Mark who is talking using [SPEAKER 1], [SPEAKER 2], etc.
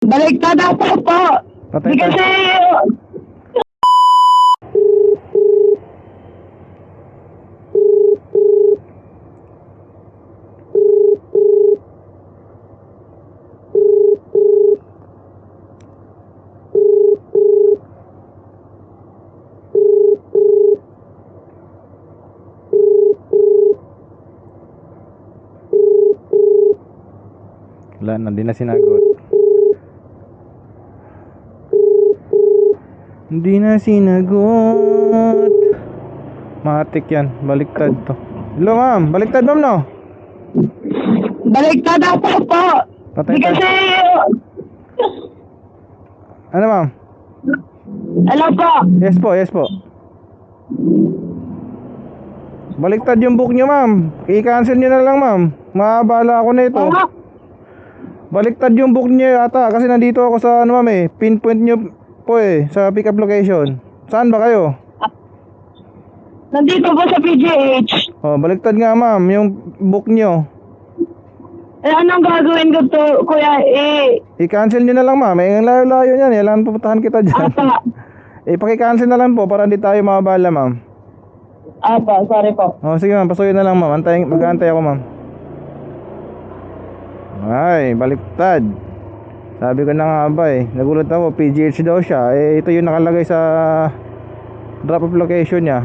[SPEAKER 1] Baliktad ako po.
[SPEAKER 2] Patay
[SPEAKER 1] Di
[SPEAKER 2] tayo.
[SPEAKER 1] kasi,
[SPEAKER 2] Wala na, di na sinagot. Hindi na sinagot. Matik yan, baliktad to. Hello ma'am, baliktad ma'am no?
[SPEAKER 1] baliktad ako po.
[SPEAKER 2] Patay
[SPEAKER 1] Di
[SPEAKER 2] tayo.
[SPEAKER 1] kasi,
[SPEAKER 2] Ano ma'am?
[SPEAKER 1] alam po.
[SPEAKER 2] Yes po, yes po. Baliktad yung book nyo ma'am. I-cancel nyo na lang ma'am. Maabala ako na ito. Baliktad yung book nyo yata. Kasi nandito ako sa ano ma'am eh. Pinpoint nyo po eh. Sa pick up location. Saan ba kayo?
[SPEAKER 1] Nandito po sa PGH.
[SPEAKER 2] Oh, baliktad nga ma'am. Yung book nyo.
[SPEAKER 1] Eh, anong gagawin ko to, kuya?
[SPEAKER 2] I-cancel nyo na lang ma'am. Eh, ang layo-layo yan. Kailangan pupuntahan kita dyan.
[SPEAKER 1] Apa.
[SPEAKER 2] Paki-cancel na lang po para hindi tayo mabala ma'am.
[SPEAKER 1] Apa, sorry po.
[SPEAKER 2] Oh, sige ma'am. Pasukin na lang ma'am. Mag-aantay ako ma'am. Ay, baliktad. Sabi ko na nga ba eh. Nagulat ako. PGH daw siya. Eh, ito yung nakalagay sa drop-off location niya.